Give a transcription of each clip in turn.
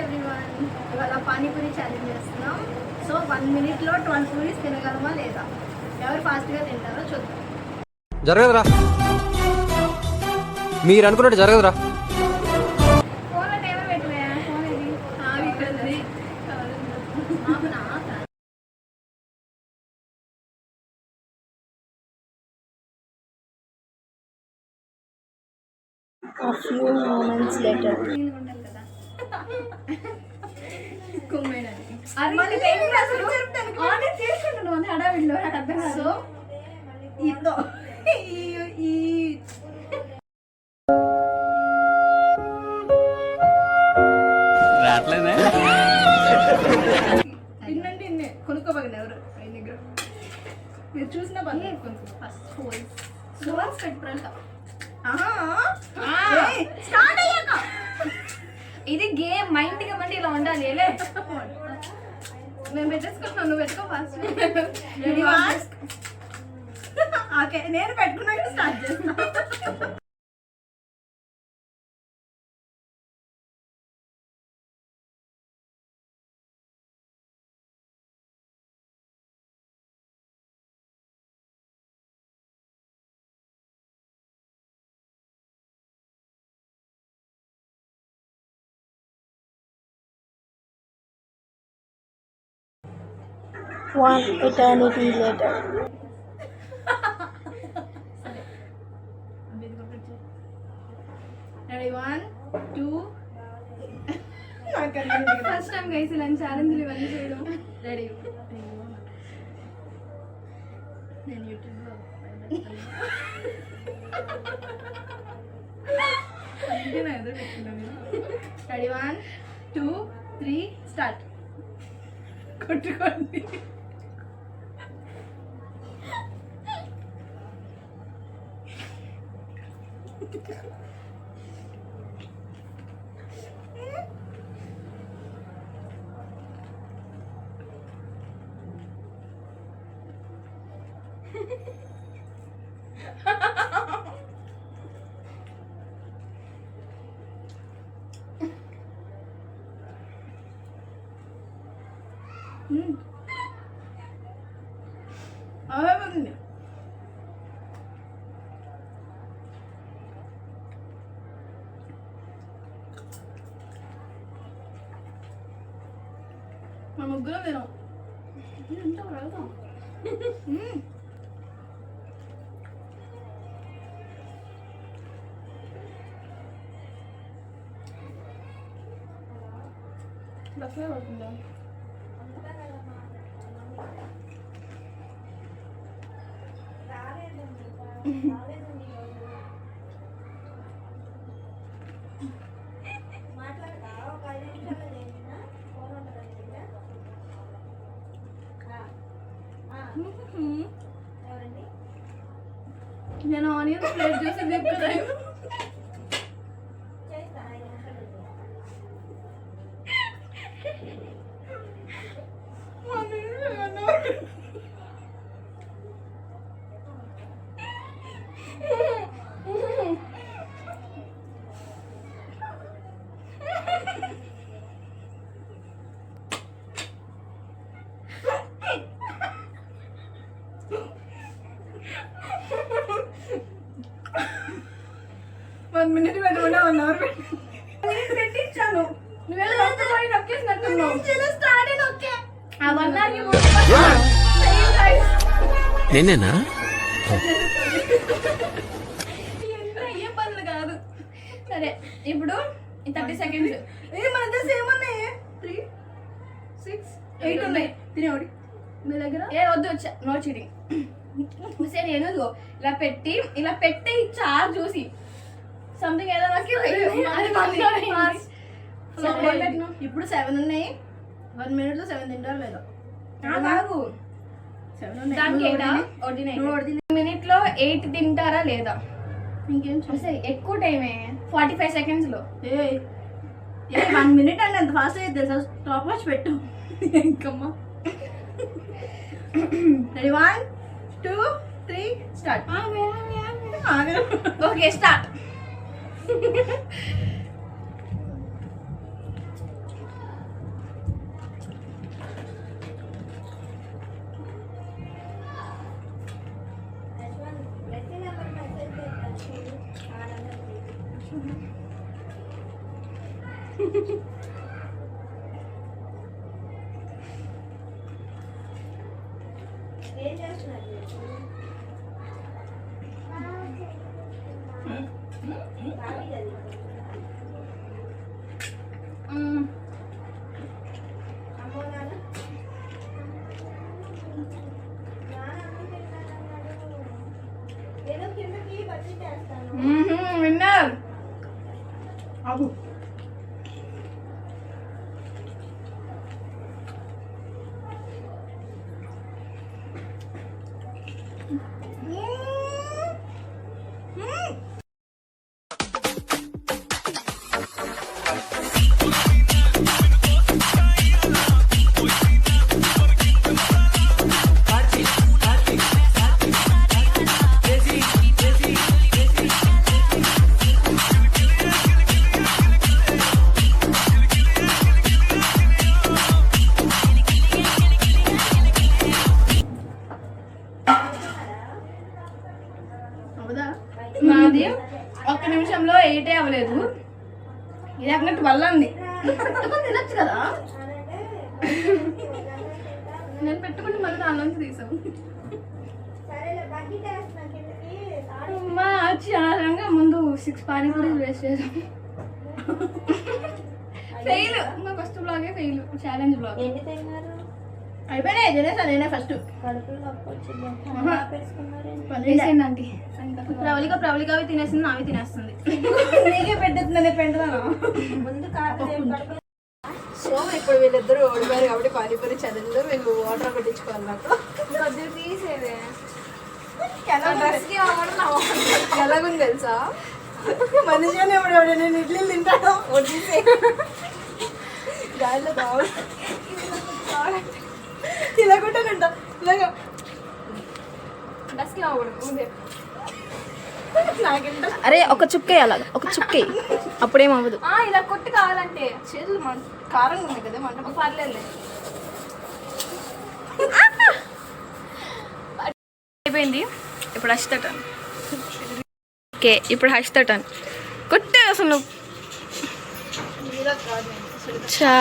Everyone, ఇవాళ panipuri challenge చేస్తున్నాం. So 1 minute లో 12 పూరీస్ తినగలమా లేదా, ఎవరు ఫాస్ట్గా తింటారో చూద్దాం. జరగదురా, మీరు అనుకున్నట్టు జరగదురా. ఫోన్లో టైమర్ పెట్టినా, ఫోన్ ఇది ఇక్కడ ఉంది. A few moments later. So ఇదో రాట్లేదే తిన్నండి, ఇన్నే కొనుక్కోబోకండి ఎవరు ఆయన దగ్గర. మీరు చూసిన పని ఫస్ట్ సోల్స్ పెట్టుకుంటా. ఇది గేమ్, మైండ్ గా మండి ఇలా ఉండాలి. మేము పెట్టేసుకుంటున్నాం, నువ్వు పెట్టుకో ఫస్ట్. ఓకే, నేను పెట్టుకున్నాక స్టార్ట్ చేస్తున్నా. One eternity later. Ready? 1, 2. First time guys, ilan challenge ivanni cheyadam. Ready? Then YouTube lo. Ready? 1, 2, 3, start. కొట్టుకోండి. అదేమంది మా ముగ్గురం తినం. బస్సులో పడుతుందా? నేను ఆనియన్స్ ప్లేట్ చేసి దింపుతా. One minute పెట్టకుండా 1 hour పెట్టించాను. నువ్వేదో నొక్కేసినట్టున్నావు. నేనేనా? ఏం పనులు కాదు. సరే, ఇప్పుడు 30 seconds. ఇది మన దగ్గర సేమ్ ఉన్నాయి. 3, 6, 8 ఉన్నాయి. తినేవాడి మీ దగ్గర వద్దు, వచ్చా నో చీటింగ్. సరే, నేను ఇలా పెట్టి చార్ చూసి సంథింగ్ ఏదో ఇప్పుడు 7 ఉన్నాయి. 1 minute లో 7 తింటారు లేదా? కాదు, 7 minute లో 8 తింటారా లేదా? ఇంకేం చూసే ఎక్కువ టైమే, 45 seconds లో. 1 minute అంటే ఎంత ఫాస్ట్ అయితే తెలుసా? స్టాప్ వాచ్ పెట్టు. ఇంకమ్మా. రెడీ? 1, 2, 3, స్టార్ట్. Okay, start. ఏం చేస్తున్నారు అమ్మో నాన్న ఏదో కిందకి బట్టి చేస్తాను విన్నర్ అవు నాది ఒక్క నిమిషంలో 8 అవ్వలేదు. ఇది అన్నట్టు వల్ల ఉంది. పెట్టుకుని తినచ్చు కదా. నేను పెట్టుకుని మళ్ళీ దానిలోంచి తీసాం. సరేలే బట్టి చేస్తున్నాను కిందకి మా చాలా ముందు 6 పానీపూరీలు వేస్ట్ చేసాం. ఫెయిల్. మా ఫస్ట్ బ్లాగే ఫెయిల్. ఛాలెంజ్ బ్లాగ్ ఎన్ని తిన్నారు అయిపోయినాయి. తినేసాను నేనే ఫస్ట్. కడుపులో నొప్పి వచ్చింది వేసేయండి. ప్రవళికవి తినేసింది, నావి తినేస్తుంది. నీకే పెట్టేస్తుంది పెంటున్నాను. ముందు కడుపులో సో ఇప్పుడు వీళ్ళిద్దరు ఓడిపోయారు కాబట్టి పానీపూరి చదువులు వీళ్ళు వాటర్ కొట్టించుకోవాలి నాకు. కొద్దిగా తీసేదే ఎలాగుంది తెలుసా? మనిషి అని ఎవడు నేను ఇడ్లీ తింటాను వడ్డీసే గాలిలో బాగుంది. ఇలా కొట్టానంట ఇలాగా డస్కి అవ్వకూడదు. అరే ఒక చుక్కే అలాగా ఒక చుక్కే అప్పుడేమవ్వదు. ఇలా కొట్టి కావాలంటే చేతులు కారంగా ఉంది కదా మంట పర్లేదు. అయిపోయింది. ఇప్పుడు హర్షిత టర్న్. ఓకే ఇప్పుడు హర్షిత టర్న్. కొట్టే అసలు నువ్వు చా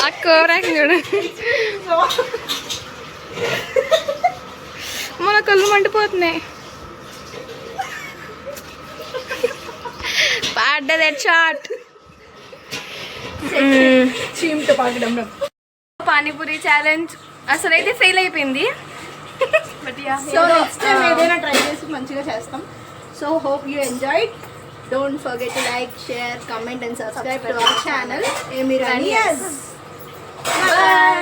అక్కోరాకి చూడు మన కళ్ళు మండిపోతున్నాయి. పాడ్డది షార్ట్ చీమతో పాకడం. పానీపూరి ఛాలెంజ్ అసలైతే ఫెయిల్ అయిపోయింది. సో నెక్స్ట్ టైం ఏదైనా ట్రై చేసి మంచిగా చేస్తాం. So hope you enjoyed. Don't forget to like, share, comment and subscribe to our channel. Bye.